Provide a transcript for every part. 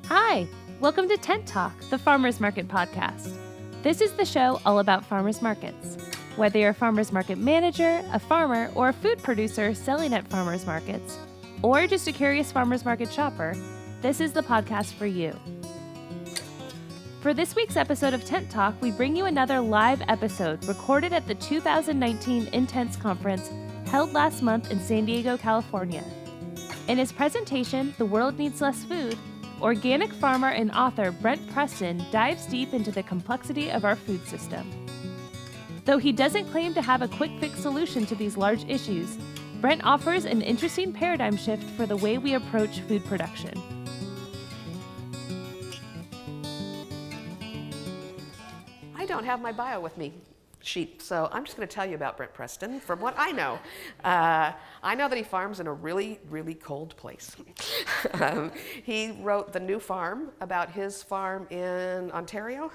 Hi, welcome to Tent Talk, the Farmers Market podcast. This is the show all about farmers markets. Whether you're a farmers market manager, a farmer, or a food producer selling at farmers markets, or just a curious farmers market shopper, this is the podcast for you. For this week's episode of Tent Talk, we bring you another live episode recorded at the 2019 Intense Conference held last month in San Diego, California. In his presentation, The World Needs Less Food, organic farmer and author Brent Preston dives deep into the complexity of our food system. Though he doesn't claim to have a quick fix solution to these large issues, Brent offers an interesting paradigm shift for the way we approach food production. I don't have my bio with me sheet, so I'm just going to tell you about Brent Preston from what I know. I know that he farms in a really, really cold place. He wrote The New Farm about his farm in Ontario,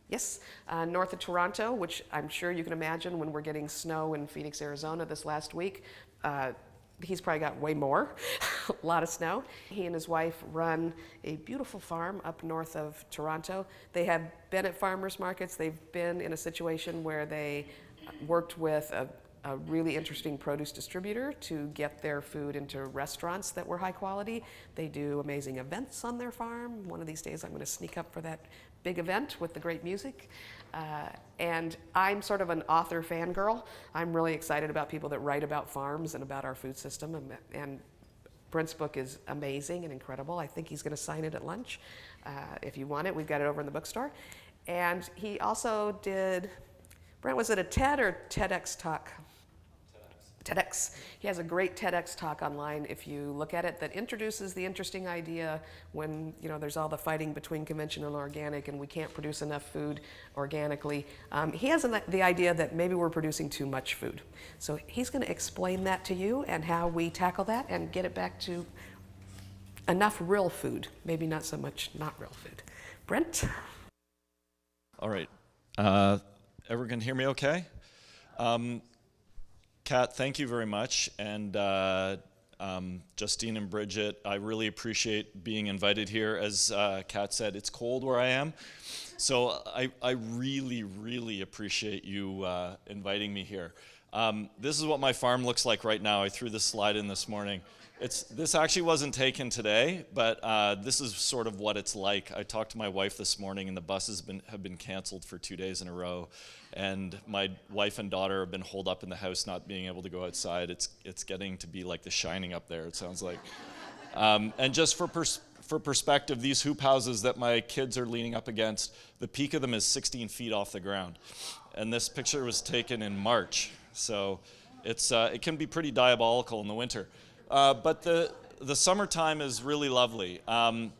yes, north of Toronto, which I'm sure you can imagine when we're getting snow in Phoenix, Arizona this last week. He's probably got way more, a lot of snow. He and his wife run a beautiful farm up north of Toronto. They have been at farmers markets. They've been in a situation where they worked with a really interesting produce distributor to get their food into restaurants that were high quality. They do amazing events on their farm. One of these days I'm going to sneak up for that big event with the great music. And I'm sort of an author fangirl. I'm really excited about people that write about farms and about our food system. And Brent's book is amazing and incredible. I think he's going to sign it at lunch. If you want it, we've got it over in the bookstore. And he also did, Brent, was it a TED or TEDx talk? TEDx. He has a great TEDx talk online, if you look at it, that introduces the interesting idea when there's all the fighting between conventional and organic and we can't produce enough food organically. He has the idea that maybe we're producing too much food. So he's going to explain that to you and how we tackle that and get it back to enough real food, maybe not so much not real food. Brent? All right. Everyone can hear me okay? Kat, thank you very much, and Justine and Bridget, I really appreciate being invited here. As Kat said, it's cold where I am, so I really, really appreciate you inviting me here. This is what my farm looks like right now. I threw this slide in this morning. This actually wasn't taken today, but this is sort of what it's like. I talked to my wife this morning, and the buses have been canceled for 2 days in a row. And my wife and daughter have been holed up in the house, not being able to go outside. It's getting to be like The Shining up there, it sounds like. And just for perspective, these hoop houses that my kids are leaning up against, the peak of them is 16 feet off the ground. And this picture was taken in March, so it can be pretty diabolical in the winter. But the summertime is really lovely. I'm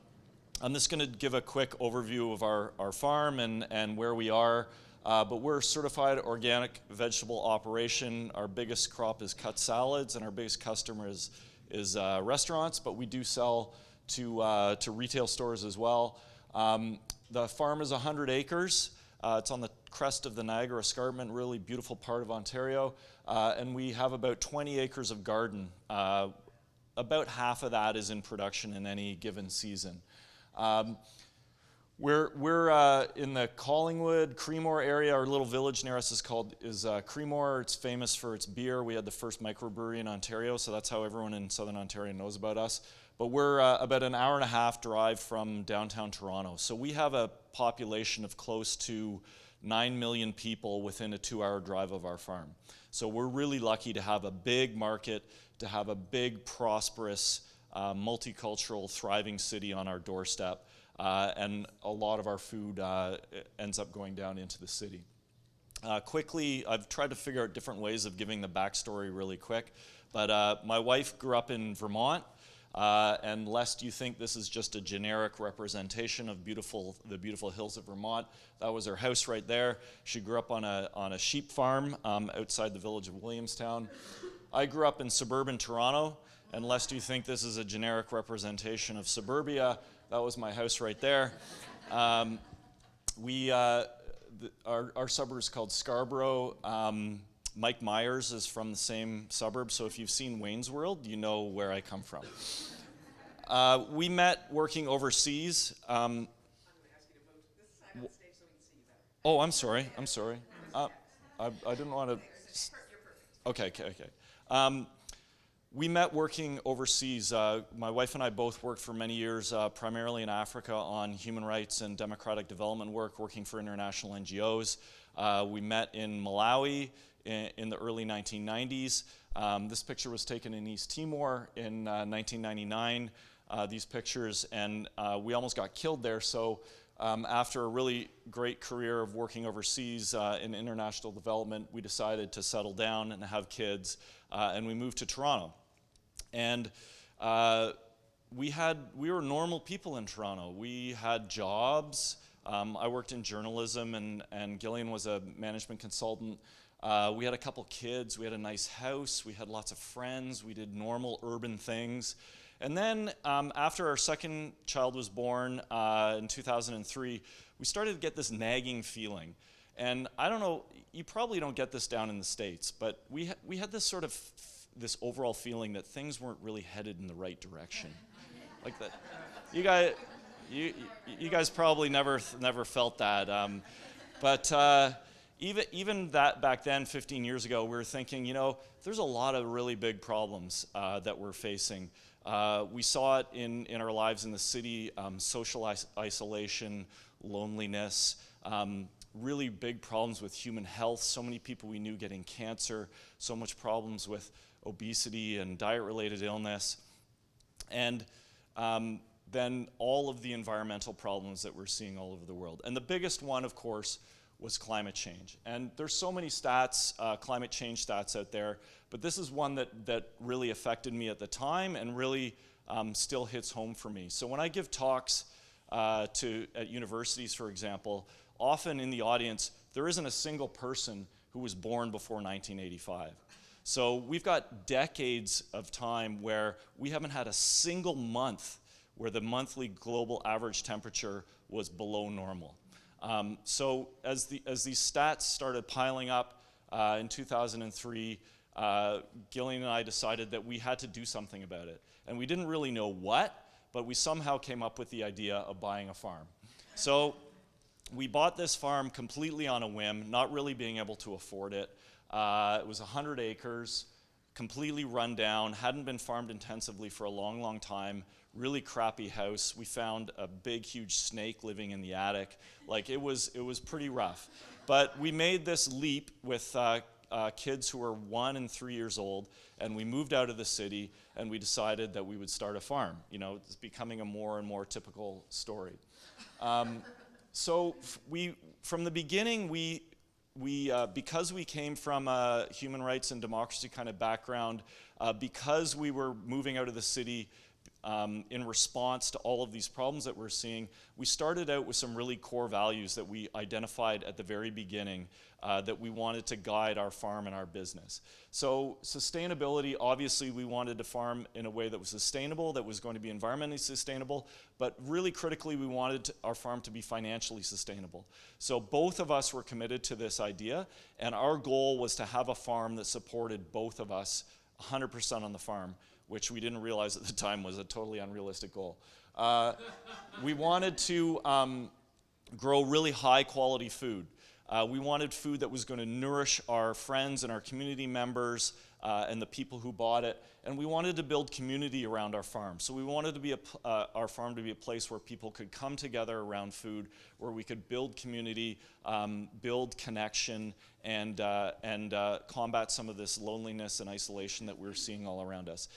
just going to give a quick overview of our farm and where we are. But we're a certified organic vegetable operation. Our biggest crop is cut salads, and our biggest customer is restaurants, but we do sell to retail stores as well. The farm is 100 acres. It's on the crest of the Niagara Escarpment, really beautiful part of Ontario. And we have about 20 acres of garden. About half of that is in production in any given season. We're in the Collingwood, Creemore area. Our little village near us is Creemore. It's famous for its beer. We had the first microbrewery in Ontario, so that's how everyone in Southern Ontario knows about us. But we're about an hour and a half drive from downtown Toronto. So we have a population of close to 9 million people within a 2-hour drive of our farm. So we're really lucky to have a big market, to have a big, prosperous, multicultural, thriving city on our doorstep. And a lot of our food ends up going down into the city. Quickly, I've tried to figure out different ways of giving the backstory really quick, but my wife grew up in Vermont, and lest you think this is just a generic representation of the beautiful hills of Vermont, that was her house right there. She grew up on a sheep farm outside the village of Williamstown. I grew up in suburban Toronto, and lest you think this is a generic representation of suburbia, that was my house right there. Our suburb is called Scarborough. Mike Myers is from the same suburb, so if you've seen Wayne's World, you know where I come from. We met working overseas. I'm going to ask you to move to this side of the stage so we can see you better. Oh, I'm sorry. I didn't want to. You're perfect. Okay. We met working overseas. My wife and I both worked for many years, primarily in Africa, on human rights and democratic development work, working for international NGOs. We met in Malawi in the early 1990s. This picture was taken in East Timor in 1999, these pictures, and we almost got killed there. So after a really great career of working overseas in international development, we decided to settle down and have kids, and we moved to Toronto. And we were normal people in Toronto. We had jobs. I worked in journalism, and Gillian was a management consultant. We had a couple kids. We had a nice house. We had lots of friends. We did normal urban things. And then after our second child was born in 2003, we started to get this nagging feeling. And I don't know, you probably don't get this down in the States, but we had this sort of this overall feeling that things weren't really headed in the right direction. Like that. You guys probably never felt that. But even that back then, 15 years ago, we were thinking, there's a lot of really big problems that we're facing. We saw it in our lives in the city, social isolation, loneliness, really big problems with human health. So many people we knew getting cancer, so much problems with obesity and diet-related illness. And then all of the environmental problems that we're seeing all over the world. And the biggest one, of course, was climate change. And there's so many stats, climate change stats out there, but this is one that really affected me at the time and really still hits home for me. So when I give talks at universities, for example, often in the audience, there isn't a single person who was born before 1985. So we've got decades of time where we haven't had a single month where the monthly global average temperature was below normal. So as these stats started piling up in 2003, Gillian and I decided that we had to do something about it. And we didn't really know what, but we somehow came up with the idea of buying a farm. So we bought this farm completely on a whim, not really being able to afford it. It was 100 acres, completely run down, hadn't been farmed intensively for a long, long time, really crappy house. We found a big, huge snake living in the attic. Like, it was pretty rough. But we made this leap with kids who were 1 and 3 years old, and we moved out of the city, and we decided that we would start a farm. It's becoming a more and more typical story. So from the beginning, because we came from a human rights and democracy kind of background, because we were moving out of the city in response to all of these problems that we're seeing, we started out with some really core values that we identified at the very beginning that we wanted to guide our farm and our business. So sustainability, obviously we wanted to farm in a way that was sustainable, that was going to be environmentally sustainable, but really critically we wanted our farm to be financially sustainable. So both of us were committed to this idea, and our goal was to have a farm that supported both of us 100% on the farm, which we didn't realize at the time was a totally unrealistic goal. We wanted to grow really high quality food. We wanted food that was going to nourish our friends and our community members and the people who bought it. And we wanted to build community around our farm. So we wanted to be our farm to be a place where people could come together around food, where we could build community, build connection, and combat some of this loneliness and isolation that we're seeing all around us.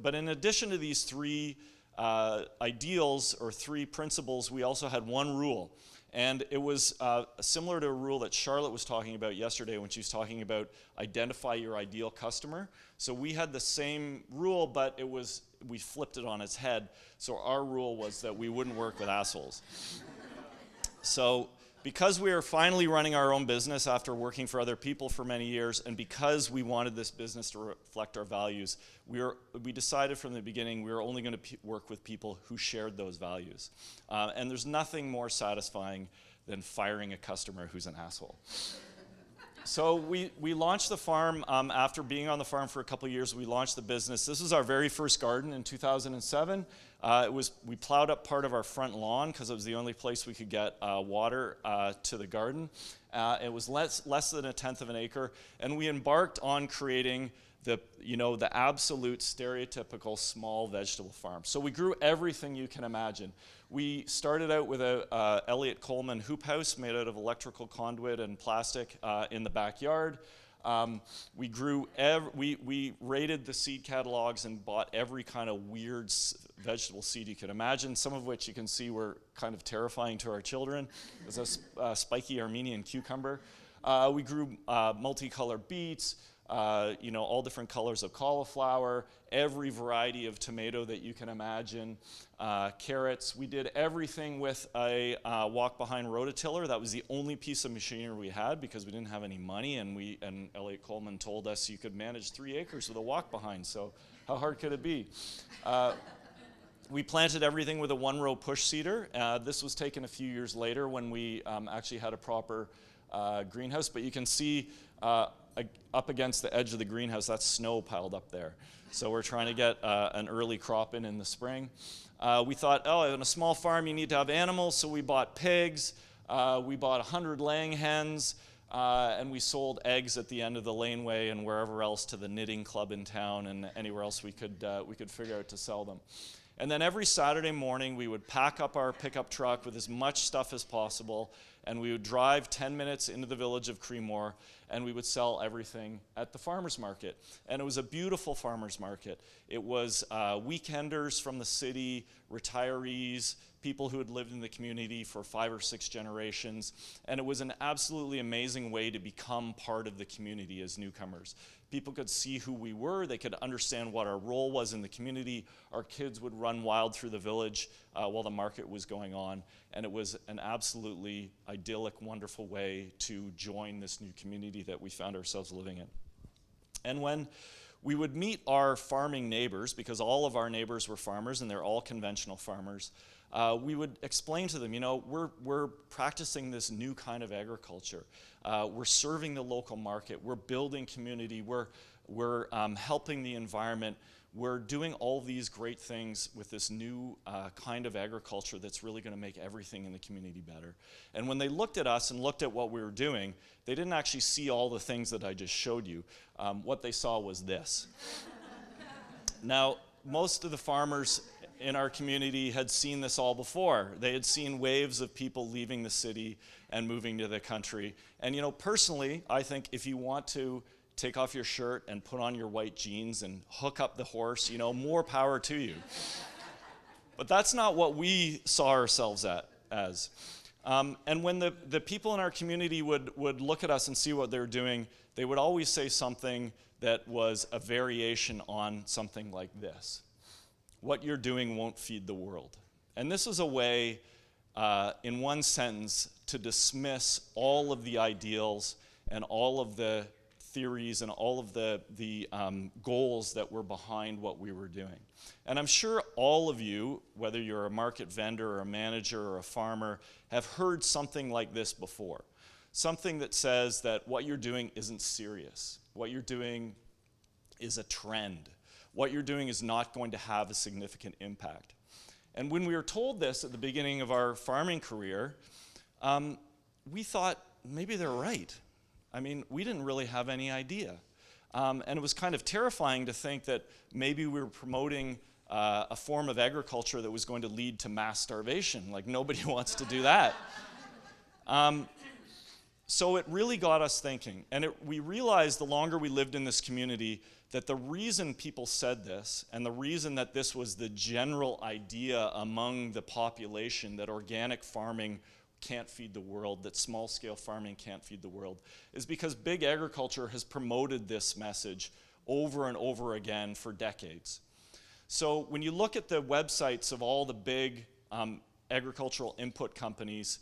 But in addition to these three ideals or three principles, we also had one rule. And it was similar to a rule that Charlotte was talking about yesterday when she was talking about identify your ideal customer. So we had the same rule, but we flipped it on its head. So our rule was that we wouldn't work with assholes. So because we were finally running our own business after working for other people for many years, and because we wanted this business to reflect our values, we decided from the beginning we were only going to work with people who shared those values. And there's nothing more satisfying than firing a customer who's an asshole. So we launched the farm after being on the farm for a couple of years. We launched the business. This was our very first garden in 2007. We plowed up part of our front lawn because it was the only place we could get water to the garden. It was less than 1/10 of an acre, and we embarked on creating the absolute stereotypical small vegetable farm. So we grew everything you can imagine. We started out with a Elliott Coleman hoop house made out of electrical conduit and plastic in the backyard. We raided the seed catalogs and bought every kind of weird vegetable seed you could imagine, some of which you can see were kind of terrifying to our children. There's a spiky Armenian cucumber. We grew multicolored beets, all different colors of cauliflower, every variety of tomato that you can imagine, carrots. We did everything with a walk-behind rototiller. That was the only piece of machinery we had because we didn't have any money, and Elliott Coleman told us you could manage 3 acres with a walk-behind, so how hard could it be? We planted everything with a 1-row push seeder. This was taken a few years later when we actually had a proper greenhouse, but you can see up against the edge of the greenhouse, that's snow piled up there. So we're trying to get an early crop in the spring. We thought, in a small farm you need to have animals, so we bought pigs. We bought 100 laying hens, and we sold eggs at the end of the laneway and wherever else to the knitting club in town and anywhere else we could figure out to sell them. And then every Saturday morning, we would pack up our pickup truck with as much stuff as possible, and we would drive 10 minutes into the village of Creemore, and we would sell everything at the farmer's market. And it was a beautiful farmer's market. It was weekenders from the city, retirees, people who had lived in the community for 5 or 6 generations, and it was an absolutely amazing way to become part of the community as newcomers. People could see who we were, they could understand what our role was in the community. Our kids would run wild through the village while the market was going on, and it was an absolutely idyllic, wonderful way to join this new community that we found ourselves living in. And when we would meet our farming neighbors, because all of our neighbors were farmers and they're all conventional farmers, we would explain to them, we're practicing this new kind of agriculture. We're serving the local market. We're building community. We're helping the environment. We're doing all these great things with this new kind of agriculture that's really going to make everything in the community better. And when they looked at us and looked at what we were doing, they didn't actually see all the things that I just showed you. What they saw was this. Now, most of the farmers in our community had seen this all before. They had seen waves of people leaving the city and moving to the country. And personally, I think if you want to take off your shirt and put on your white jeans and hook up the horse, more power to you. But that's not what we saw ourselves as. And when the people in our community would look at us and see what they were doing, they would always say something that was a variation on something like this. What you're doing won't feed the world. And this is a way, in one sentence, to dismiss all of the ideals and all of the theories and all of the goals that were behind what we were doing. And I'm sure all of you, whether you're a market vendor or a manager or a farmer, have heard something like this before. Something that says that what you're doing isn't serious. What you're doing is a trend. What you're doing is not going to have a significant impact. And when we were told this at the beginning of our farming career, we thought maybe they're right. I mean, we didn't really have any idea. And it was kind of terrifying to think that maybe we were promoting a form of agriculture that was going to lead to mass starvation. Like, nobody wants to do that. So it really got us thinking. And we realized the longer we lived in this community that the reason people said this, and the reason that this was the general idea among the population that organic farming can't feed the world, that small-scale farming can't feed the world, is because big agriculture has promoted this message over and over again for decades. So when you look at the websites of all the big agricultural input companies,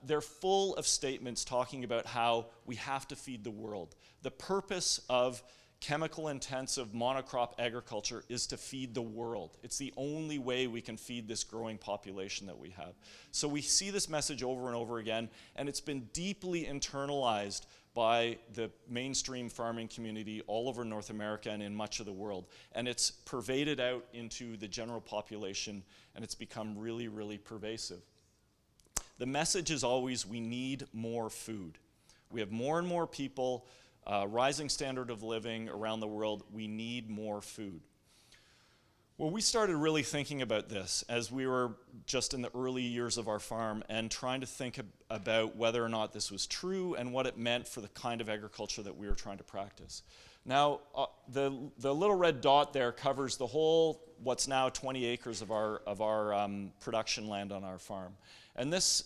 they're full of statements talking about how we have to feed the world. The purpose of chemical-intensive monocrop agriculture is to feed the world. It's the only way we can feed this growing population that we have. So we see this message over and over again, and it's been deeply internalized by the mainstream farming community all over North America and in much of the world. And it's pervaded out into the general population, and it's become really, really pervasive. The message is always, we need more food. We have more and more people, rising standard of living around the world. We need more food. Well, we started really thinking about this as we were just in the early years of our farm and trying to think about whether or not this was true and what it meant for the kind of agriculture that we were trying to practice. Now, the little red dot there covers the whole, what's now 20 acres of our production land on our farm. And this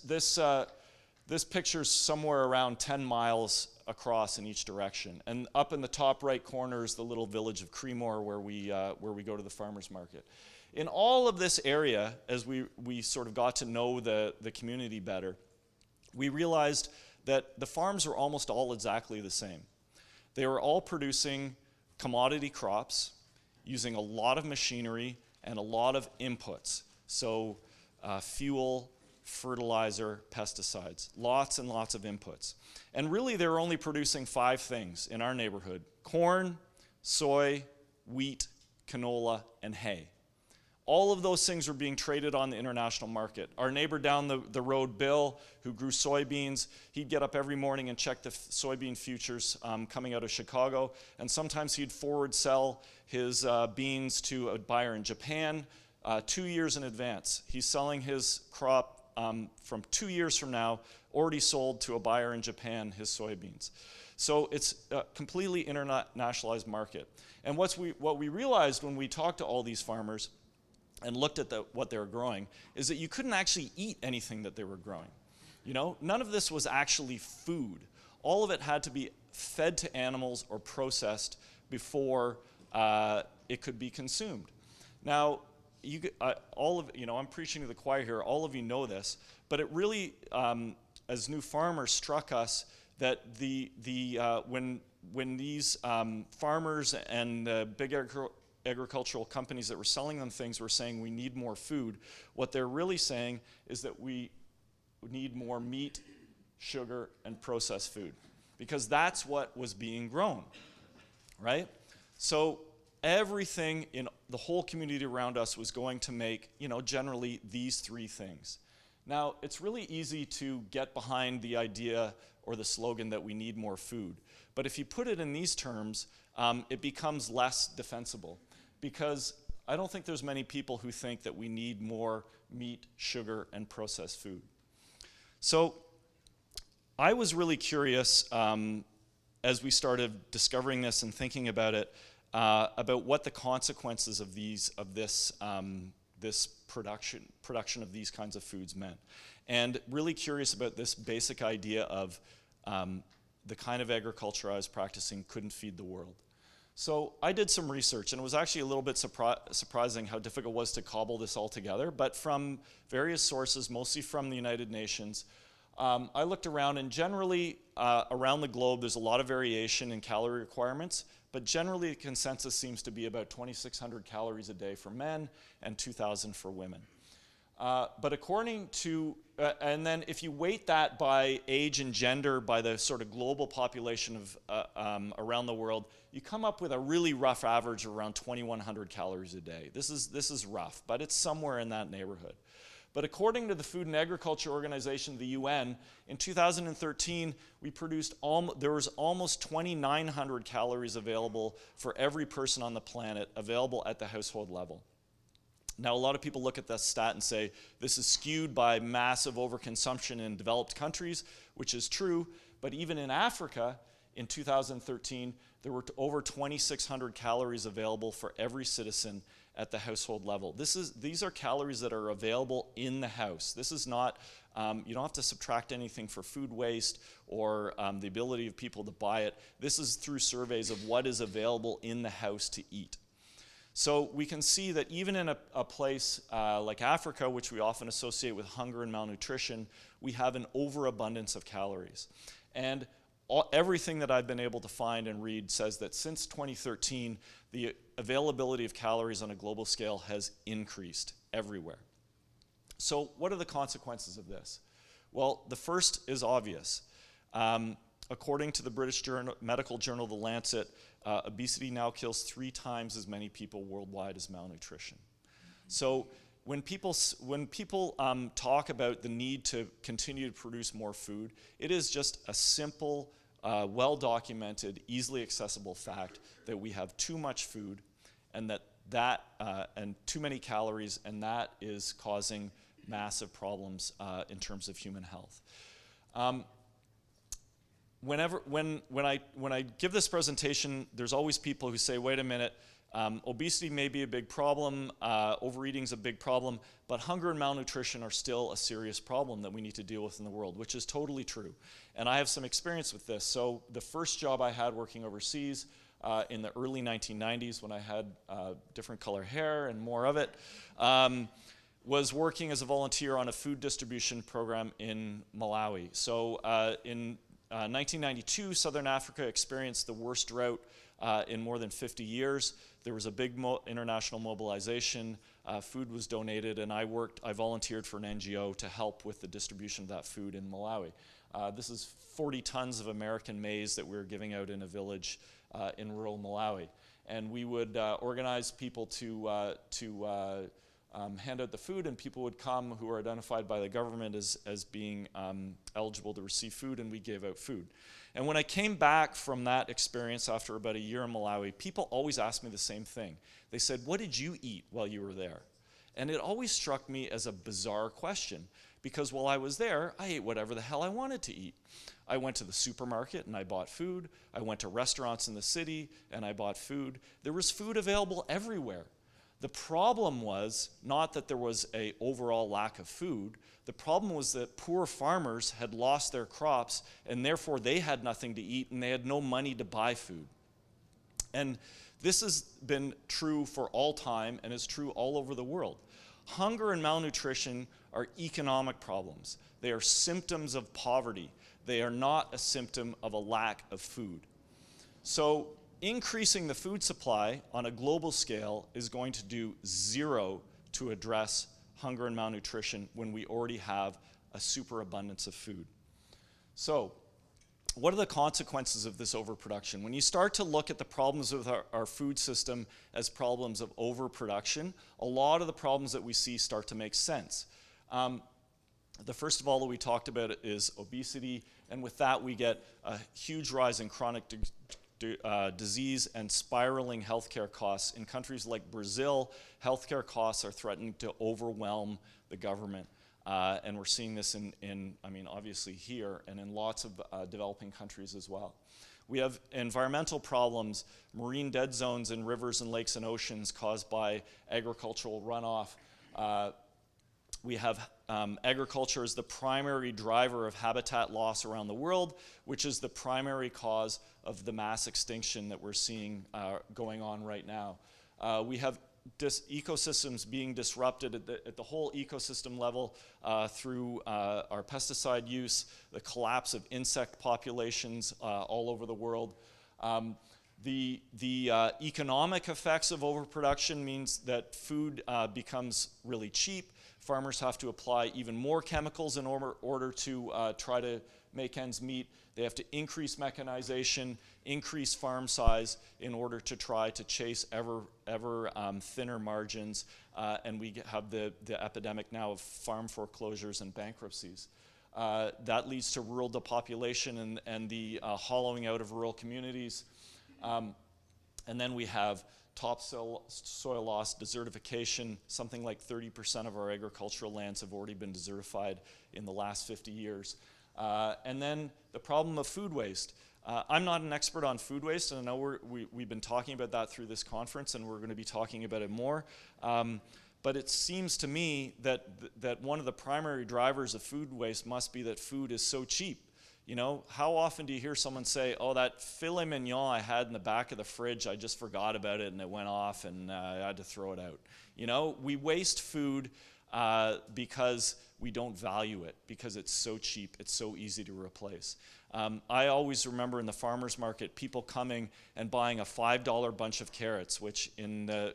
picture's somewhere around 10 miles across in each direction. And up in the top right corner is the little village of Creemore where we go to the farmers market. In all of this area, as we sort of got to know the community better, we realized that the farms were almost all exactly the same. They were all producing commodity crops using a lot of machinery and a lot of inputs. So fuel, fertilizer, pesticides, lots and lots of inputs. And really they were only producing 5 things in our neighborhood: corn, soy, wheat, canola, and hay. All of those things were being traded on the international market. Our neighbor down the road, Bill, who grew soybeans, he'd get up every morning and check the soybean futures coming out of Chicago, and sometimes he'd forward sell his beans to a buyer in Japan 2 years in advance. He's selling his crop from 2 years from now, already sold to a buyer in Japan, his soybeans. So it's a completely internationalized market. And what we realized when we talked to all these farmers and looked at what they were growing is that you couldn't actually eat anything that they were growing. You know, none of this was actually food. All of it had to be fed to animals or processed before it could be consumed. Now, I'm preaching to the choir here. All of you know this, but it really, as new farmers, struck us that when these farmers and the big agricultural companies that were selling them things were saying we need more food, what they're really saying is that we need more meat, sugar, and processed food, because that's what was being grown, right? So everything in the whole community around us was going to make, generally these 3 things. Now, it's really easy to get behind the idea or the slogan that we need more food. But if you put it in these terms, it becomes less defensible, because I don't think there's many people who think that we need more meat, sugar, and processed food. So I was really curious as we started discovering this and thinking about it, about what the consequences of this production of these kinds of foods meant, and really curious about this basic idea of the kind of agriculture I was practicing couldn't feed the world. So I did some research, and it was actually a little bit surprising how difficult it was to cobble this all together, but from various sources, mostly from the United Nations, I looked around, and generally around the globe there's a lot of variation in calorie requirements, but generally the consensus seems to be about 2,600 calories a day for men and 2,000 for women. But according to, and then if you weight that by age and gender, by the sort of global population of around the world, you come up with a really rough average of around 2,100 calories a day. This is rough, but it's somewhere in that neighborhood. But according to the Food and Agriculture Organization, the UN, in 2013, there was almost 2,900 calories available for every person on the planet, available at the household level. Now, a lot of people look at this stat and say this is skewed by massive overconsumption in developed countries, which is true, but even in Africa, in 2013, there were over 2,600 calories available for every citizen at the household level. These are calories that are available in the house. This is not, you don't have to subtract anything for food waste or the ability of people to buy it. This is through surveys of what is available in the house to eat. So we can see that even in a place like Africa, which we often associate with hunger and malnutrition, we have an overabundance of calories. And everything that I've been able to find and read says that since 2013, the availability of calories on a global scale has increased everywhere. So what are the consequences of this? Well, the first is obvious. according to the British medical journal, The Lancet, obesity now kills 3 times as many people worldwide as malnutrition. So when people talk about the need to continue to produce more food, it is just a simple, well-documented, easily accessible fact that we have too much food, and and too many calories, and that is causing massive problems in terms of human health. When I give this presentation, there's always people who say, wait a minute, obesity may be a big problem, overeating is a big problem, but hunger and malnutrition are still a serious problem that we need to deal with in the world, which is totally true. And I have some experience with this. So the first job I had working overseas in the early 1990s, when I had different color hair and more of it, was working as a volunteer on a food distribution program in Malawi. So in 1992, Southern Africa experienced the worst drought in more than 50 years. There was a big international mobilization. Food was donated, and I volunteered for an NGO to help with the distribution of that food in Malawi. This is 40 tons of American maize that we were giving out in a village in rural Malawi. And we would organize people to hand out the food, and people would come who were identified by the government as being eligible to receive food, and we gave out food. And when I came back from that experience after about a year in Malawi, people always asked me the same thing. They said, what did you eat while you were there? And it always struck me as a bizarre question, because while I was there, I ate whatever the hell I wanted to eat. I went to the supermarket and I bought food. I went to restaurants in the city and I bought food. There was food available everywhere. The problem was not that there was an overall lack of food. The problem was that poor farmers had lost their crops, and therefore they had nothing to eat and they had no money to buy food. And this has been true for all time and is true all over the world. Hunger and malnutrition are economic problems. They are symptoms of poverty. They are not a symptom of a lack of food. So increasing the food supply on a global scale is going to do zero to address hunger and malnutrition when we already have a superabundance of food. So what are the consequences of this overproduction? When you start to look at the problems with our food system as problems of overproduction, a lot of the problems that we see start to make sense. The first of all that we talked about is obesity, and with that we get a huge rise in chronic disease and spiraling healthcare costs. In countries like Brazil, healthcare costs are threatening to overwhelm the government. And we're seeing this obviously here and in lots of developing countries as well. We have environmental problems, marine dead zones in rivers and lakes and oceans caused by agricultural runoff. We have agriculture as the primary driver of habitat loss around the world, which is the primary cause of the mass extinction that we're seeing going on right now. We have ecosystems being disrupted at the whole ecosystem level through our pesticide use, the collapse of insect populations all over the world. The economic effects of overproduction means that food becomes really cheap. Farmers have to apply even more chemicals in order to try to make ends meet. They have to increase mechanization, increase farm size in order to try to chase ever thinner margins. And we have the epidemic now of farm foreclosures and bankruptcies. That leads to rural depopulation and the hollowing out of rural communities. And then we have topsoil loss, desertification. Something like 30% of our agricultural lands have already been desertified in the last 50 years. And then the problem of food waste. I'm not an expert on food waste, and I know we've been talking about that through this conference, and we're going to be talking about it more. But it seems to me that one of the primary drivers of food waste must be that food is so cheap. You know, how often do you hear someone say, oh, that filet mignon I had in the back of the fridge, I just forgot about it and it went off and I had to throw it out. You know, we waste food because we don't value it, because it's so cheap, it's so easy to replace. I always remember in the farmer's market, people coming and buying a $5 bunch of carrots, which in the,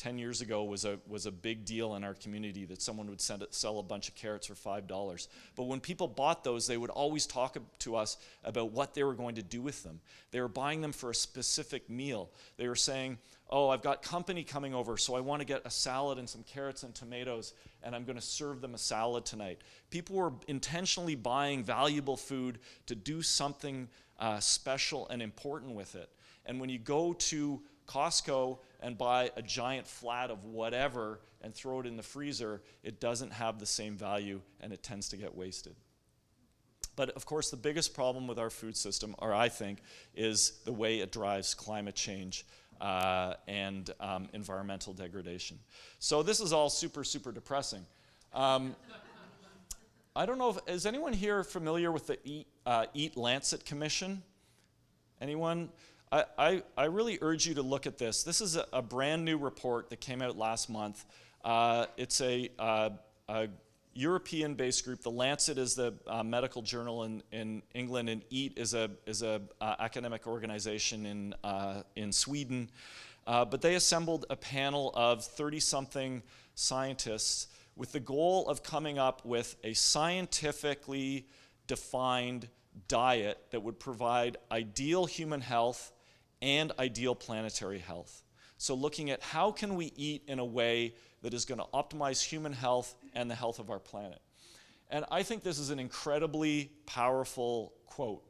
10 years ago was a big deal in our community, that someone would sell a bunch of carrots for $5. But when people bought those, they would always talk to us about what they were going to do with them. They were buying them for a specific meal. They were saying, oh, I've got company coming over, so I want to get a salad and some carrots and tomatoes, and I'm going to serve them a salad tonight. People were intentionally buying valuable food to do something special and important with it. And when you go to Costco and buy a giant flat of whatever and throw it in the freezer, it doesn't have the same value, and it tends to get wasted. But of course, the biggest problem with our food system, or I think, is the way it drives climate change and environmental degradation. So this is all super, super depressing. I don't know, is anyone here familiar with the Eat Lancet Commission? Anyone? I really urge you to look at this. This is a brand new report that came out last month. It's a European-based group. The Lancet is the medical journal in England, and EAT is a academic organization in Sweden. But they assembled a panel of 30-something scientists with the goal of coming up with a scientifically defined diet that would provide ideal human health and ideal planetary health. So looking at how can we eat in a way that is going to optimize human health and the health of our planet. And I think this is an incredibly powerful quote.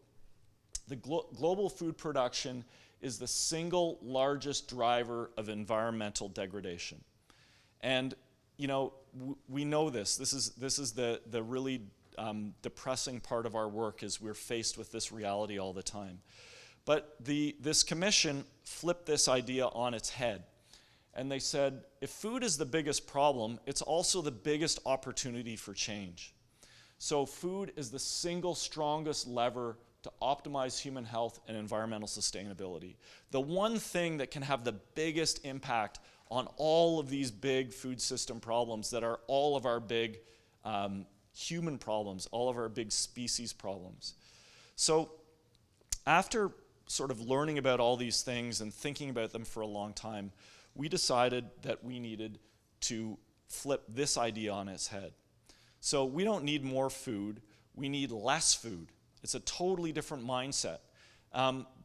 The global food production is the single largest driver of environmental degradation. And you know, we know this. This is the really depressing part of our work, is we're faced with this reality all the time. But this commission flipped this idea on its head. And they said, if food is the biggest problem, it's also the biggest opportunity for change. So food is the single strongest lever to optimize human health and environmental sustainability. The one thing that can have the biggest impact on all of these big food system problems that are all of our big human problems, all of our big species problems. So after sort of learning about all these things and thinking about them for a long time, we decided that we needed to flip this idea on its head. So we don't need more food, we need less food. It's a totally different mindset.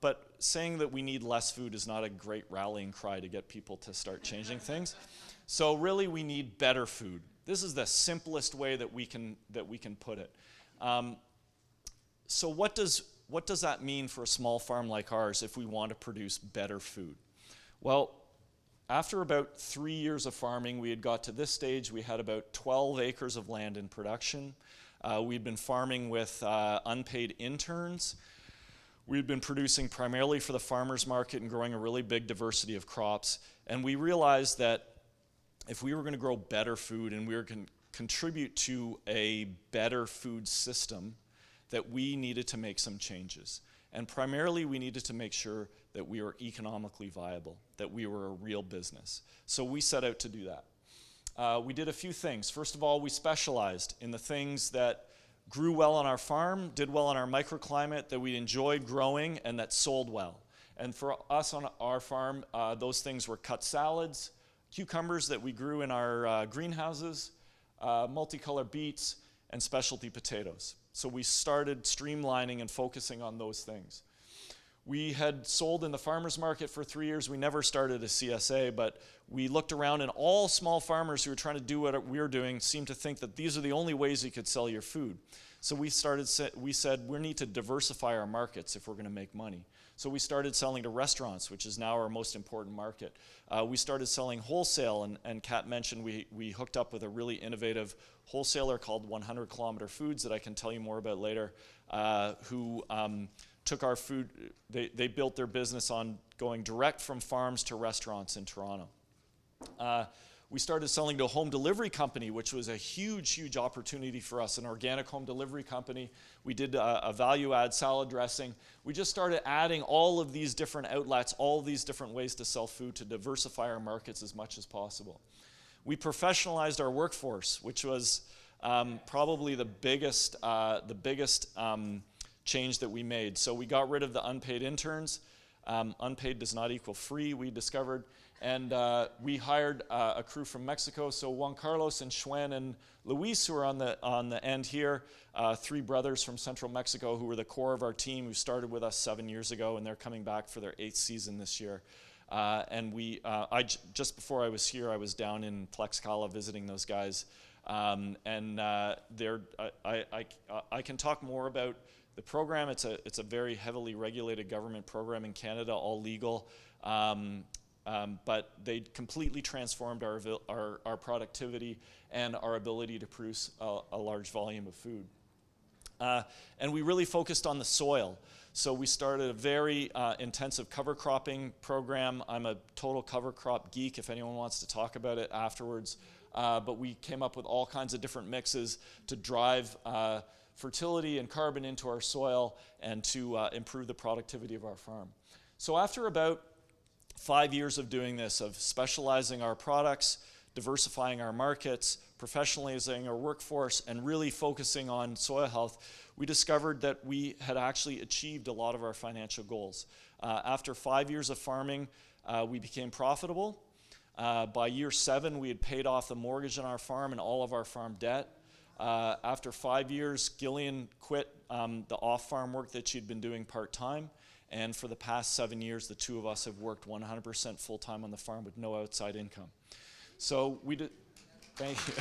But saying that we need less food is not a great rallying cry to get people to start changing things. So really we need better food. This is the simplest way that we can put it. So what does that mean for a small farm like ours if we want to produce better food? Well, after about 3 years of farming, we had got to this stage. We had about 12 acres of land in production. We'd been farming with unpaid interns. We'd been producing primarily for the farmers market and growing a really big diversity of crops. And we realized that if we were going to grow better food and we were going to contribute to a better food system, that we needed to make some changes. And primarily, we needed to make sure that we were economically viable, that we were a real business. So we set out to do that. We did a few things. First of all, we specialized in the things that grew well on our farm, did well on our microclimate, that we enjoyed growing, and that sold well. And for us on our farm, those things were cut salads, cucumbers that we grew in our greenhouses, multicolored beets, and specialty potatoes. So we started streamlining and focusing on those things. We had sold in the farmers market for 3 years. We never started a CSA, but we looked around, and all small farmers who were trying to do what we were doing seemed to think that these are the only ways you could sell your food. So we said we need to diversify our markets if we're going to make money. So we started selling to restaurants, which is now our most important market. We started selling wholesale, and Kat mentioned we hooked up with a really innovative wholesaler called 100 Kilometer Foods that I can tell you more about later, who took our food. They built their business on going direct from farms to restaurants in Toronto. We started selling to a home delivery company, which was a huge, huge opportunity for us, an organic home delivery company. We did a value-add salad dressing. We just started adding all of these different outlets, all of these different ways to sell food to diversify our markets as much as possible. We professionalized our workforce, which was probably the biggest change that we made. So we got rid of the unpaid interns. Unpaid does not equal free, we discovered. And we hired a crew from Mexico. So Juan Carlos and Schwen and Luis, who are on the end here, 3 brothers from Central Mexico who were the core of our team, who started with us 7 years ago, and they're coming back for their 8th season this year. And just before I was here, I was down in Tlaxcala visiting those guys. I can talk more about the program. It's a very heavily regulated government program in Canada, all legal. But they completely transformed our productivity and our ability to produce a large volume of food. And we really focused on the soil. So we started a very intensive cover cropping program. I'm a total cover crop geek if anyone wants to talk about it afterwards. But we came up with all kinds of different mixes to drive fertility and carbon into our soil and to improve the productivity of our farm. So after about 5 years of doing this, of specializing our products, diversifying our markets, professionalizing our workforce, and really focusing on soil health, we discovered that we had actually achieved a lot of our financial goals. After 5 years of farming, we became profitable. By year 7, we had paid off the mortgage on our farm and all of our farm debt. After 5 years, Gillian quit the off-farm work that she'd been doing part-time. And for the past 7 years, the two of us have worked 100% full-time on the farm with no outside income. So we did. Thank you.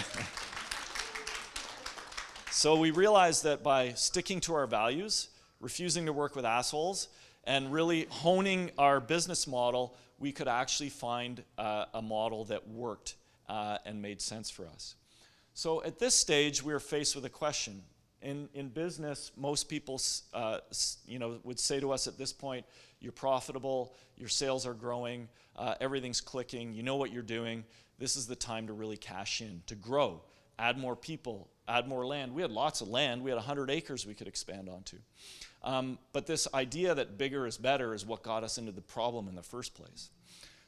So we realized that by sticking to our values, refusing to work with assholes, and really honing our business model, we could actually find a model that worked and made sense for us. So at this stage, we were faced with a question. In business, most people would say to us at this point, you're profitable, your sales are growing, everything's clicking, you know what you're doing. This is the time to really cash in, to grow, add more people, add more land. We had lots of land. We had 100 acres we could expand onto. But this idea that bigger is better is what got us into the problem in the first place.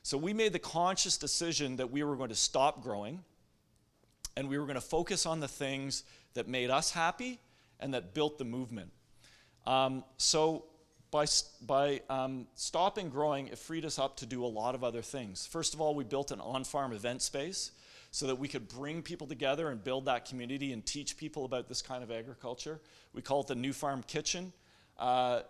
So we made the conscious decision that we were going to stop growing, and we were going to focus on the things that made us happy and that built the movement. So by stopping growing, it freed us up to do a lot of other things. First of all, we built an on-farm event space so that we could bring people together and build that community and teach people about this kind of agriculture. We call it the New Farm Kitchen.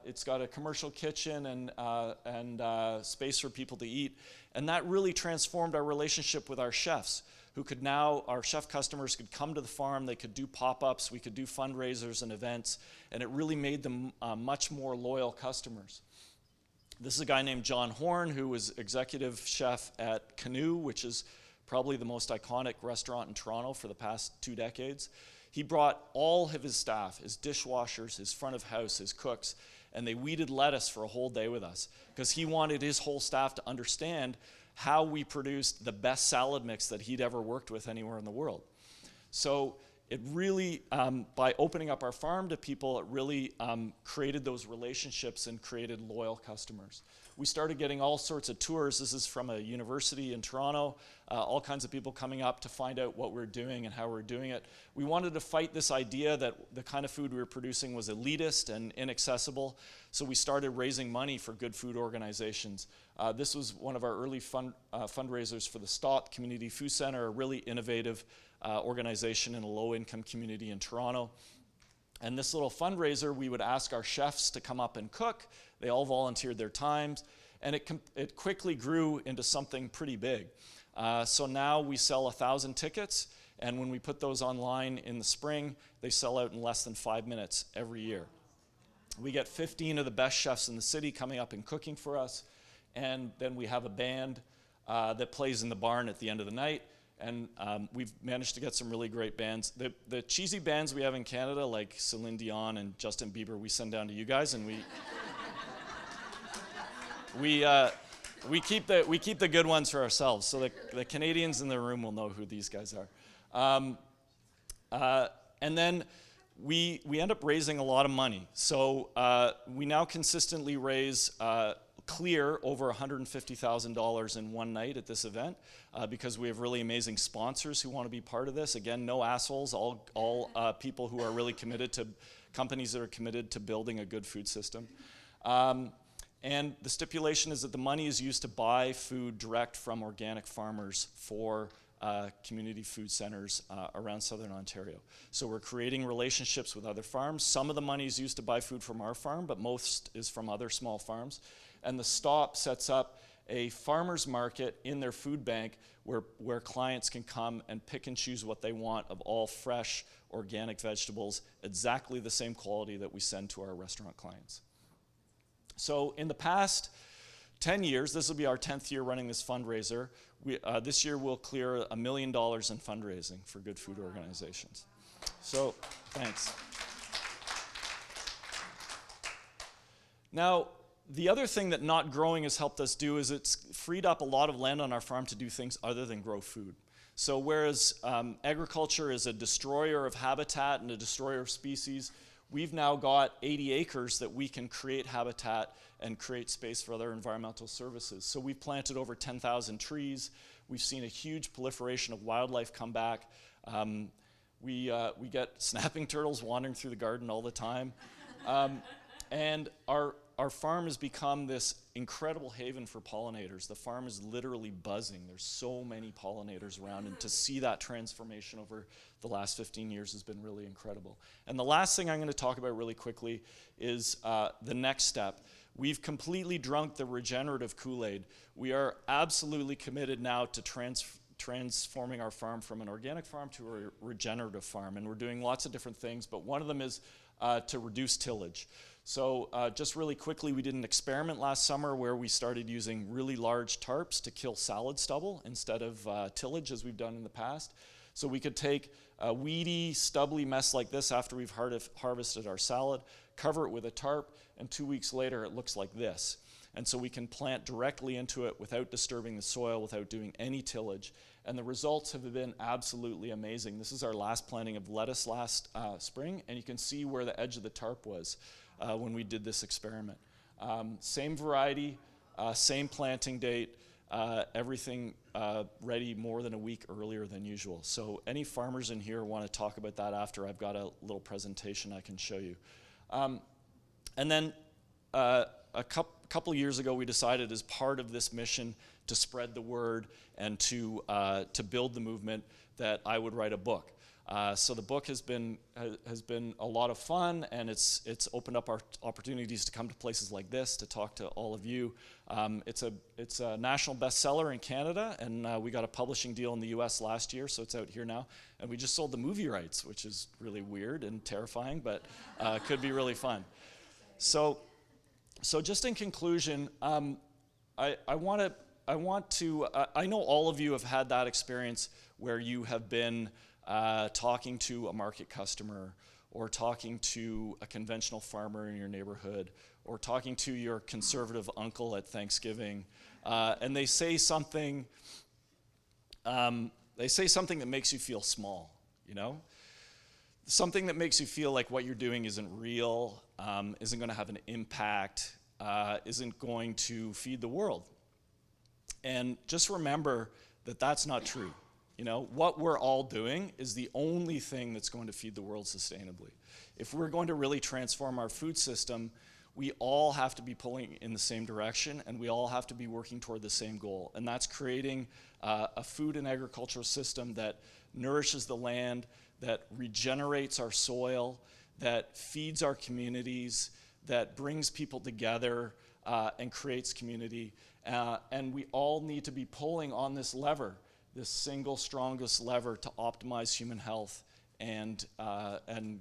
It's got a commercial kitchen and space for people to eat. And that really transformed our relationship with our chefs, who could now, our chef customers could come to the farm, they could do pop-ups, we could do fundraisers and events, and it really made them much more loyal customers. This is a guy named John Horn, who was executive chef at Canoe, which is probably the most iconic restaurant in Toronto for the past 2 decades. He brought all of his staff, his dishwashers, his front of house, his cooks, and they weeded lettuce for a whole day with us because he wanted his whole staff to understand how we produced the best salad mix that he'd ever worked with anywhere in the world. So it really, by opening up our farm to people, it really created those relationships and created loyal customers. We started getting all sorts of tours. This is from a university in Toronto, all kinds of people coming up to find out what we're doing and how we're doing it. We wanted to fight this idea that the kind of food we were producing was elitist and inaccessible, so we started raising money for good food organizations. This was one of our early fundraisers for the Stop Community Food Center, a really innovative organization in a low-income community in Toronto. And this little fundraiser, we would ask our chefs to come up and cook. They all volunteered their times, and it quickly grew into something pretty big. So now we sell 1,000 tickets, and when we put those online in the spring, they sell out in less than 5 minutes every year. We get 15 of the best chefs in the city coming up and cooking for us, and then we have a band that plays in the barn at the end of the night. And we've managed to get some really great bands. The cheesy bands we have in Canada, like Celine Dion and Justin Bieber, we send down to you guys, and we keep the good ones for ourselves. So the Canadians in the room will know who these guys are. And then we end up raising a lot of money. So we now consistently raise clear over $150,000 in one night at this event because we have really amazing sponsors who want to be part of this. Again, no assholes, all people who are really committed to companies that are committed to building a good food system. And the stipulation is that the money is used to buy food direct from organic farmers for community food centers around southern Ontario. So we're creating relationships with other farms. Some of the money is used to buy food from our farm, but most is from other small farms. And the stop sets up a farmer's market in their food bank where clients can come and pick and choose what they want of all fresh organic vegetables, exactly the same quality that we send to our restaurant clients. So in the past 10 years, this will be our 10th year running this fundraiser. This year we'll clear $1 million in fundraising for good food organizations. So, thanks. Now, the other thing that not growing has helped us do is it's freed up a lot of land on our farm to do things other than grow food. So whereas agriculture is a destroyer of habitat and a destroyer of species, we've now got 80 acres that we can create habitat and create space for other environmental services. So we've planted over 10,000 trees. We've seen a huge proliferation of wildlife come back. We get snapping turtles wandering through the garden all the time. And our farm has become this incredible haven for pollinators. The farm is literally buzzing. There's so many pollinators around, and to see that transformation over the last 15 years has been really incredible. And the last thing I'm going to talk about really quickly is the next step. We've completely drunk the regenerative Kool-Aid. We are absolutely committed now to transforming our farm from an organic farm to a regenerative farm, and we're doing lots of different things, but one of them is to reduce tillage. So just really quickly, we did an experiment last summer where we started using really large tarps to kill salad stubble instead of tillage as we've done in the past. So we could take a weedy, stubbly mess like this after we've harvested our salad, cover it with a tarp, and 2 weeks later it looks like this. And so we can plant directly into it without disturbing the soil, without doing any tillage. And the results have been absolutely amazing. This is our last planting of lettuce last spring, and you can see where the edge of the tarp was when we did this experiment. Same variety, same planting date, everything ready more than a week earlier than usual. So any farmers in here want to talk about that after, I've got a little presentation I can show you. And then a couple years ago, we decided as part of this mission to spread the word and to build the movement that I would write a book. So the book has been a lot of fun, and it's opened up our opportunities to come to places like this to talk to all of you. It's a national bestseller in Canada, and we got a publishing deal in the U.S. last year, so it's out here now. And we just sold the movie rights, which is really weird and terrifying, but could be really fun. So just in conclusion, I know all of you have had that experience where you have been talking to a market customer, or talking to a conventional farmer in your neighborhood, or talking to your conservative uncle at Thanksgiving, and they say something that makes you feel small, you know? Something that makes you feel like what you're doing isn't real, isn't going to have an impact, isn't going to feed the world. And just remember that that's not true. You know, what we're all doing is the only thing that's going to feed the world sustainably. If we're going to really transform our food system, we all have to be pulling in the same direction, and we all have to be working toward the same goal. And that's creating a food and agricultural system that nourishes the land, that regenerates our soil, that feeds our communities, that brings people together and creates community. And we all need to be pulling on this lever, this single strongest lever to optimize human health and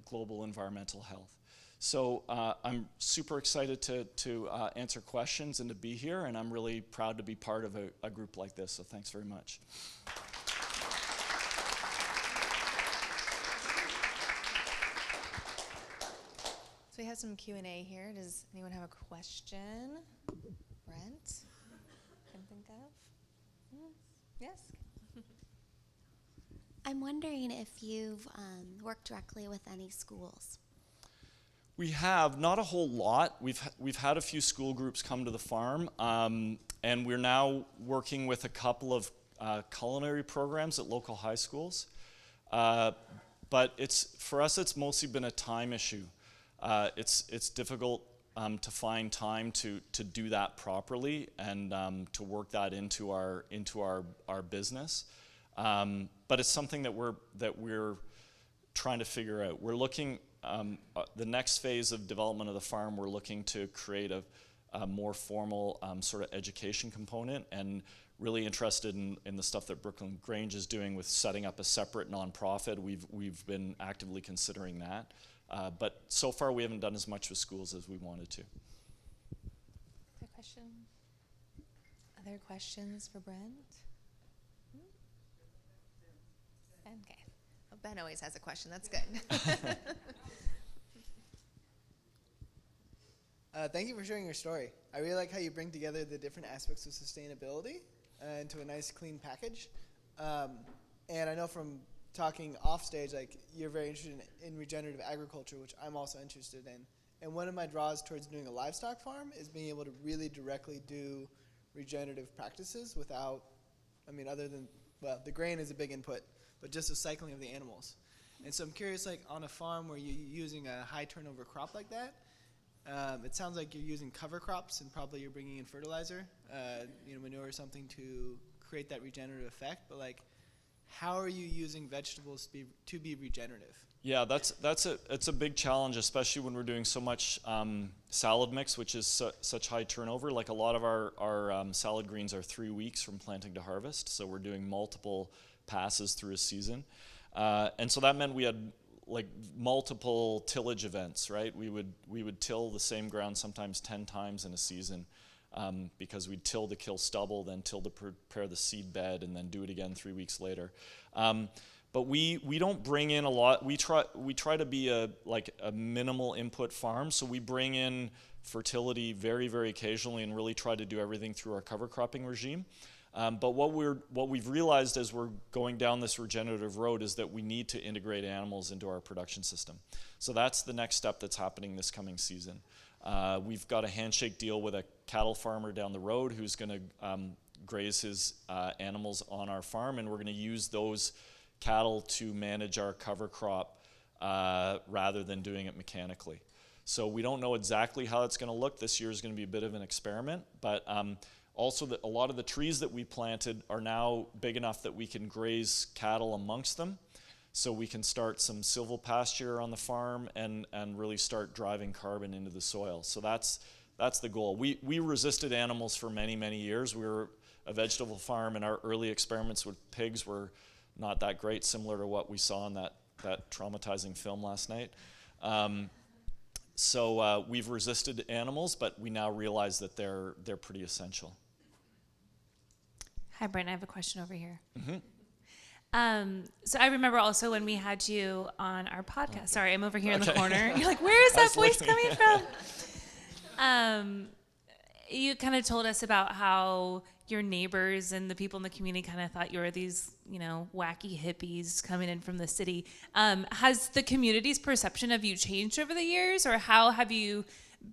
global environmental health. So I'm super excited to answer questions and to be here, and I'm really proud to be part of a group like this, so thanks very much. So we have some Q&A here. Does anyone have a question? Brent, can think of? Yes? I'm wondering if you've worked directly with any schools. We have, not a whole lot. We've had a few school groups come to the farm, and we're now working with a couple of culinary programs at local high schools. But for us, it's mostly been a time issue. It's difficult to find time to do that properly and to work that into our business. But it's something that we're trying to figure out. We're looking the next phase of development of the farm. We're looking to create a more formal sort of education component, and really interested in the stuff that Brooklyn Grange is doing with setting up a separate nonprofit. We've been actively considering that, but so far we haven't done as much with schools as we wanted to. Other question? Other questions for Brent? Okay. Well, Ben always has a question. That's good. Thank you for sharing your story. I really like how you bring together the different aspects of sustainability into a nice, clean package. And I know from talking off stage, like, you're very interested in regenerative agriculture, which I'm also interested in. And one of my draws towards doing a livestock farm is being able to really directly do regenerative practices without, other than, well, the grain is a big input, but just the cycling of the animals. And so I'm curious, like, on a farm where you're using a high turnover crop like that, it sounds like you're using cover crops, and probably you're bringing in fertilizer, manure or something to create that regenerative effect. But, like, how are you using vegetables to be regenerative? Yeah, it's a big challenge, especially when we're doing so much salad mix, which is such high turnover. Like, a lot of our salad greens are 3 weeks from planting to harvest, so we're doing multiple passes through a season, and so that meant we had like multiple tillage events, right? We would till the same ground sometimes 10 times in a season, because we'd till to kill stubble, then till to prepare the seed bed, and then do it again 3 weeks later. But we don't bring in a lot. We try to be a minimal input farm, so we bring in fertility very, very occasionally, and really try to do everything through our cover cropping regime. But what we've realized as we're going down this regenerative road is that we need to integrate animals into our production system. So that's the next step that's happening this coming season. We've got a handshake deal with a cattle farmer down the road who's going to graze his animals on our farm, and we're going to use those cattle to manage our cover crop rather than doing it mechanically. So we don't know exactly how it's going to look. This year is going to be a bit of an experiment, but also, a lot of the trees that we planted are now big enough that we can graze cattle amongst them. So we can start some silvopasture on the farm and really start driving carbon into the soil. So that's the goal. We resisted animals for many, many years. We were a vegetable farm, and our early experiments with pigs were not that great, similar to what we saw in that traumatizing film last night. So we've resisted animals, but we now realize that they're pretty essential. Hi, Brent. I have a question over here. Mm-hmm. So I remember also when we had you on our podcast. Sorry, I'm over here in the corner. You're like, where is that voice coming from? You kind of told us about how your neighbors and the people in the community kind of thought you were these, wacky hippies coming in from the city. Has the community's perception of you changed over the years, or how have you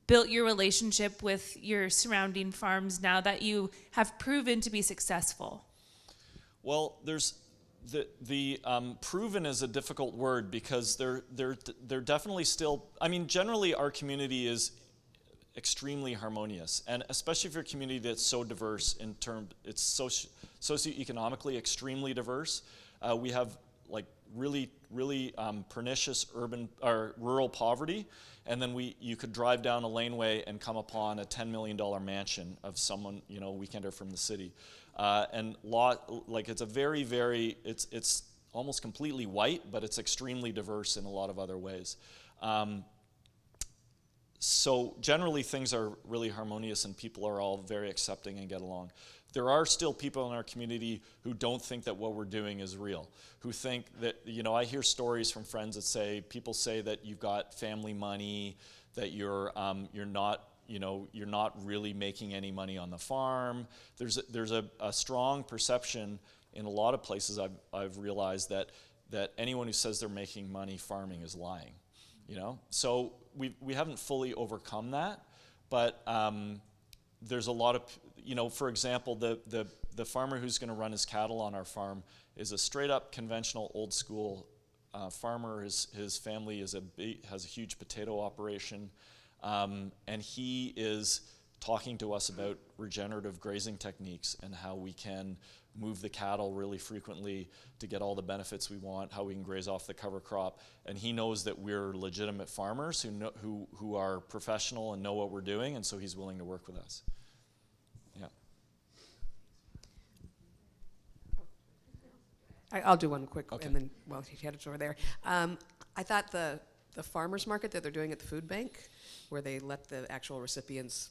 built your relationship with your surrounding farms now that you have proven to be successful? Well, there's the proven is a difficult word, because they're definitely still. Generally our community is extremely harmonious, and especially for a community that's so diverse in terms, it's socioeconomically extremely diverse. We have really pernicious urban or rural poverty, and then you could drive down a laneway and come upon a $10 million mansion of someone, weekender from the city, and it's a very, very, it's almost completely white, but it's extremely diverse in a lot of other ways. So generally things are really harmonious, and people are all very accepting and get along. There are still people in our community who don't think that what we're doing is real, who think that, I hear stories from friends that people say that you've got family money, that you're not really making any money on the farm. There's a strong perception in a lot of places I've realized that anyone who says they're making money farming is lying, So we haven't fully overcome that, but there's a lot of, for example, the farmer who's going to run his cattle on our farm is a straight up conventional old school farmer. His family has a huge potato operation. And he is talking to us about regenerative grazing techniques and how we can move the cattle really frequently to get all the benefits we want, how we can graze off the cover crop. And he knows that we're legitimate farmers who are professional and know what we're doing, and so he's willing to work with us. Yeah. I'll do one quick, Okay. and then, well, he had it over there. I thought the farmers market that they're doing at the food bank, where they let the actual recipients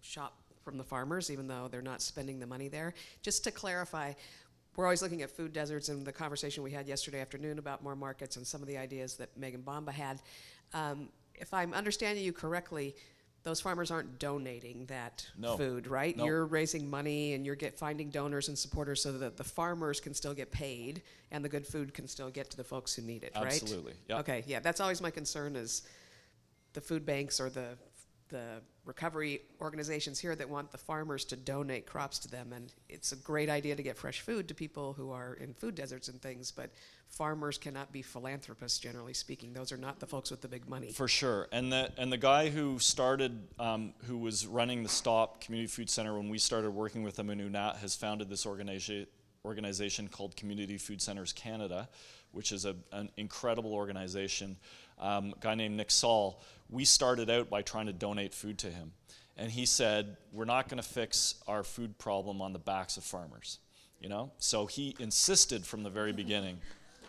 shop from the farmers, even though they're not spending the money there. Just to clarify, we're always looking at food deserts, and the conversation we had yesterday afternoon about more markets and some of the ideas that Megan Bomba had. If I'm understanding you correctly, those farmers aren't donating that No. food, right? No. You're raising money and you're finding donors and supporters so that the farmers can still get paid and the good food can still get to the folks who need it, right? Absolutely. Yep. Okay, yeah, that's always my concern is the food banks or the recovery organizations here that want the farmers to donate crops to them. And it's a great idea to get fresh food to people who are in food deserts and things, but farmers cannot be philanthropists, generally speaking. Those are not the folks with the big money. For sure. And the guy who started, who was running the Stop Community Food Center when we started working with him in UNAT, has founded this organization called Community Food Centers Canada, which is an incredible organization. A guy named Nick Saul. We started out by trying to donate food to him. And he said, we're not going to fix our food problem on the backs of farmers. So he insisted from the very beginning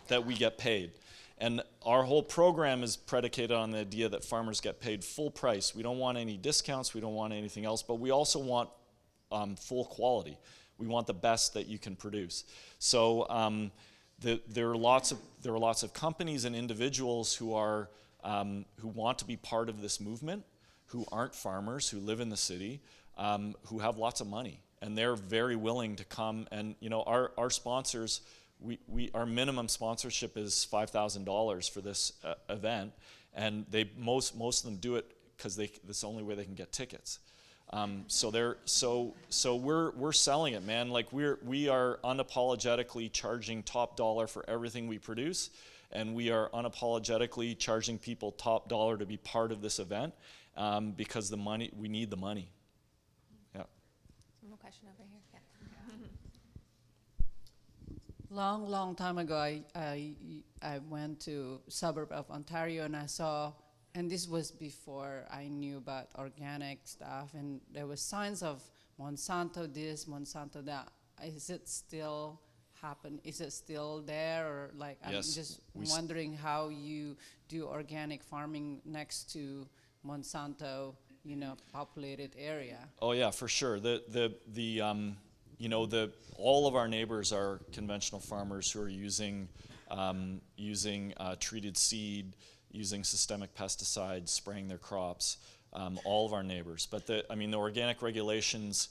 that we get paid. And our whole program is predicated on the idea that farmers get paid full price. We don't want any discounts, we don't want anything else, but we also want full quality. We want the best that you can produce. So there are lots of companies and individuals who want to be part of this movement, who aren't farmers, who live in the city, who have lots of money, and they're very willing to come. And our sponsors, our minimum sponsorship is $5,000 for this event, and most of them do it because that's the only way they can get tickets. So we're selling it, man. Like we are unapologetically charging top dollar for everything we produce, and we are unapologetically charging people top dollar to be part of this event because we need the money. Yeah. One more question over here. Yeah. Long time ago, I went to suburb of Ontario and I saw, and this was before I knew about organic stuff, and there was signs of Monsanto this, Monsanto that. Is it still happen? Is it still there, or like Yes, I'm just wondering how you do organic farming next to Monsanto, populated area. Oh yeah, for sure. All of our neighbors are conventional farmers who are using treated seed, using systemic pesticides, spraying their crops. All of our neighbors, but the organic regulations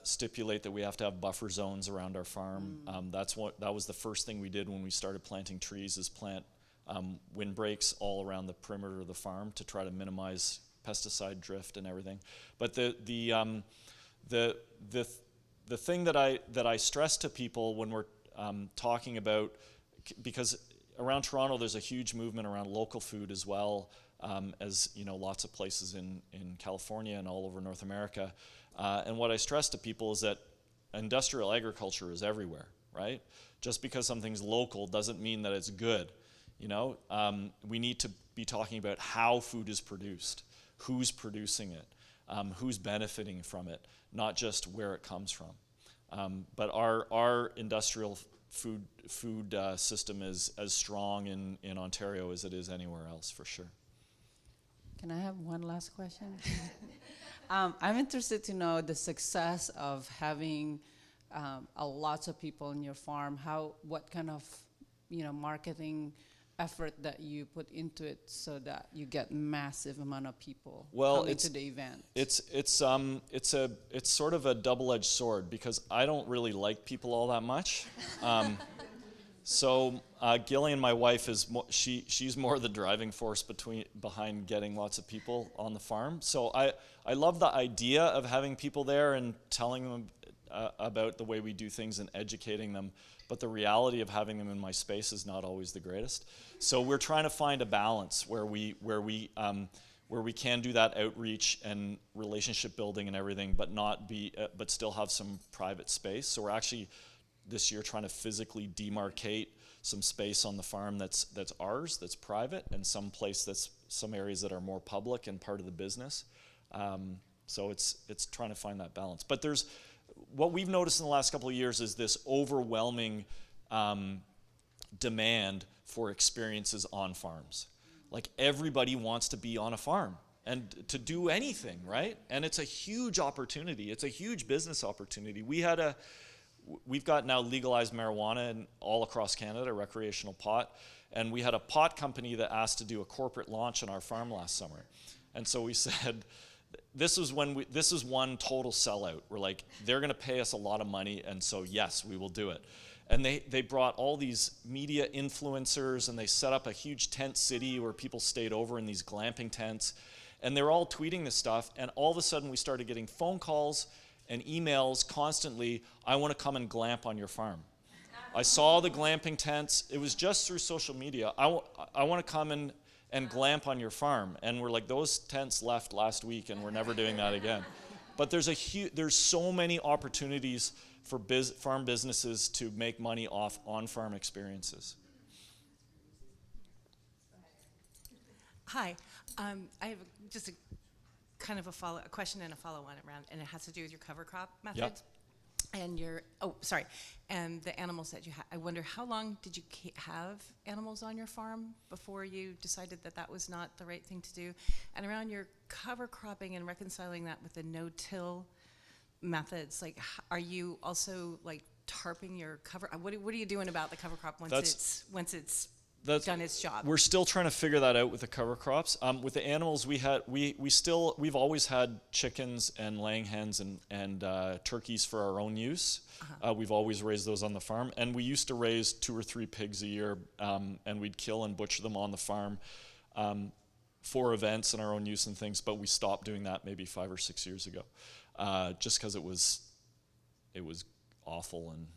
stipulate that we have to have buffer zones around our farm. That was the first thing we did when we started planting trees, is plant windbreaks all around the perimeter of the farm to try to minimize pesticide drift and everything. But the thing that I stress to people when we're talking about, because around Toronto there's a huge movement around local food as well, as lots of places in California and all over North America. And what I stress to people is that industrial agriculture is everywhere, right? Just because something's local doesn't mean that it's good. We need to be talking about how food is produced, who's producing it, who's benefiting from it, not just where it comes from. But our industrial food system is as strong in Ontario as it is anywhere else, for sure. Can I have one last question? I'm interested to know the success of having lots of people in your farm. What kind of marketing effort that you put into it so that you get massive amount of people coming to the event? It's sort of a double-edged sword, because I don't really like people all that much. So Gillian, my wife, she's more the driving force behind getting lots of people on the farm. So I love the idea of having people there and telling them about the way we do things and educating them. But the reality of having them in my space is not always the greatest. So we're trying to find a balance where we where we can do that outreach and relationship building and everything, but not be, but still have some private space. So we're actually this year trying to physically demarcate some space on the farm that's ours, that's private, and some areas that are more public and part of the business. So it's trying to find that balance. But what we've noticed in the last couple of years is this overwhelming demand for experiences on farms. Like everybody wants to be on a farm and to do anything, right? And it's a huge opportunity. It's a huge business opportunity. We've got now legalized marijuana all across Canada, recreational pot, and we had a pot company that asked to do a corporate launch on our farm last summer. And so we said, this is one total sellout. We're like, they're gonna pay us a lot of money, and so yes, we will do it. And they brought all these media influencers, and they set up a huge tent city where people stayed over in these glamping tents, and they're all tweeting this stuff, and all of a sudden we started getting phone calls and emails constantly, I want to come and glamp on your farm. I saw the glamping tents. It was just through social media. I want to come and glamp on your farm. And we're like, those tents left last week, and we're never doing that again. But there's so many opportunities for farm businesses to make money off on-farm experiences. Hi, I have just a question and a follow-on around, and it has to do with your cover crop methods. Yep. And the animals that you have. I wonder, how long did you have animals on your farm before you decided that was not the right thing to do? And around your cover cropping and reconciling that with the no-till methods, like, are you also like tarping your cover? What are you doing about the cover crop once it's done its job? We're still trying to figure that out with the cover crops. With the animals, we've always had chickens and laying hens and turkeys for our own use. Uh-huh. We've always raised those on the farm, and we used to raise 2 or 3 pigs a year, and we'd kill and butcher them on the farm for events and our own use and things. But we stopped doing that maybe 5 or 6 years ago, just because it was awful and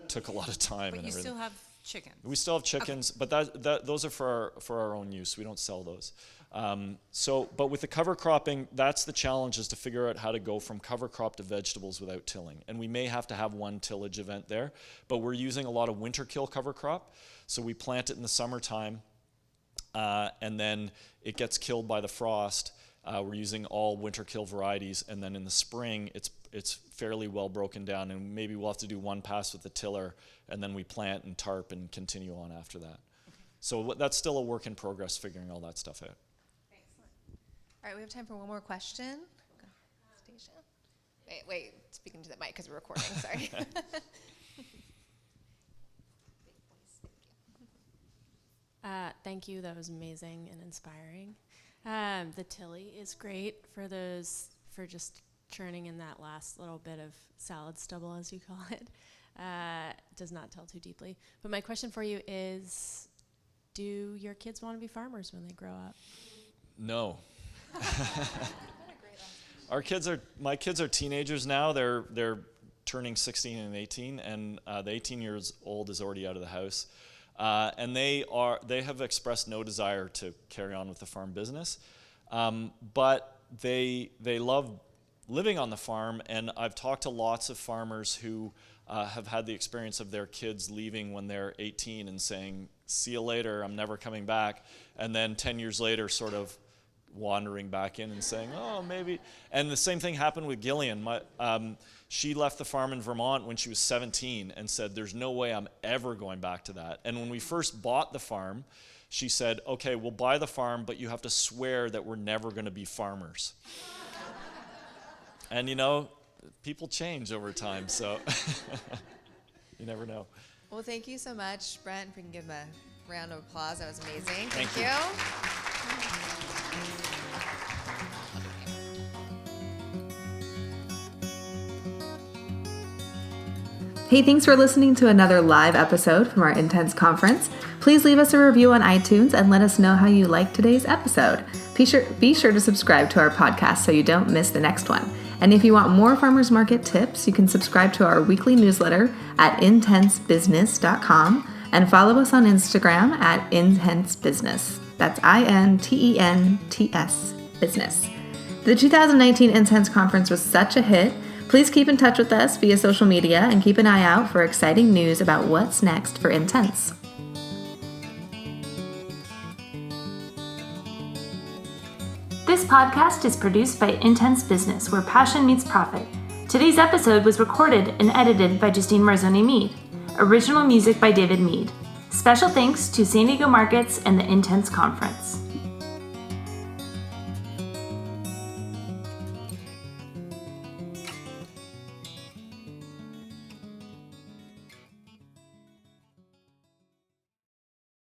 took a lot of time. But and you everything. Still have chickens. We still have chickens, okay. But those are for our own use. We don't sell those. But with the cover cropping, that's the challenge, is to figure out how to go from cover crop to vegetables without tilling. And we may have to have one tillage event there, but we're using a lot of winter kill cover crop. So we plant it in the summertime, and then it gets killed by the frost. We're using all winter kill varieties, and then in the spring, it's fairly well broken down, and maybe we'll have to do one pass with the tiller, and then we plant and tarp and continue on after that. Okay. So that's still a work in progress, figuring all that stuff out. Excellent. All right, we have time for one more question. Stacia. Wait, speaking to the mic because we're recording, sorry. Thank you, that was amazing and inspiring. The tilly is great for just churning in that last little bit of salad stubble, as you call it. Does not till too deeply. But my question for you is, do your kids want to be farmers when they grow up? No. My kids are teenagers now. They're turning 16 and 18, and the 18 years old is already out of the house. And they have expressed no desire to carry on with the farm business, but they love living on the farm. And I've talked to lots of farmers who have had the experience of their kids leaving when they're 18 and saying, "See you later, I'm never coming back," and then 10 years later, sort of wandering back in and saying, "Oh, maybe." And the same thing happened with Gillian. She left the farm in Vermont when she was 17 and said, "There's no way I'm ever going back to that." And when we first bought the farm, she said, "Okay, we'll buy the farm, but you have to swear that we're never going to be farmers." And people change over time, so you never know. Well, thank you so much, Brent. If we can give him a round of applause, that was amazing. Thank you. Hey, thanks for listening to another live episode from our Intense Conference. Please leave us a review on iTunes and let us know how you liked today's episode. Be sure to subscribe to our podcast so you don't miss the next one. And if you want more farmers market tips, you can subscribe to our weekly newsletter at intensebusiness.com and follow us on Instagram at intensebusiness. That's INTENTS, business. The 2019 Intense Conference was such a hit. Please keep in touch with us via social media and keep an eye out for exciting news about what's next for Intense. This podcast is produced by Intense Business, where passion meets profit. Today's episode was recorded and edited by Justine Marzoni Mead. Original music by David Mead. Special thanks to San Diego Markets and the Intense Conference.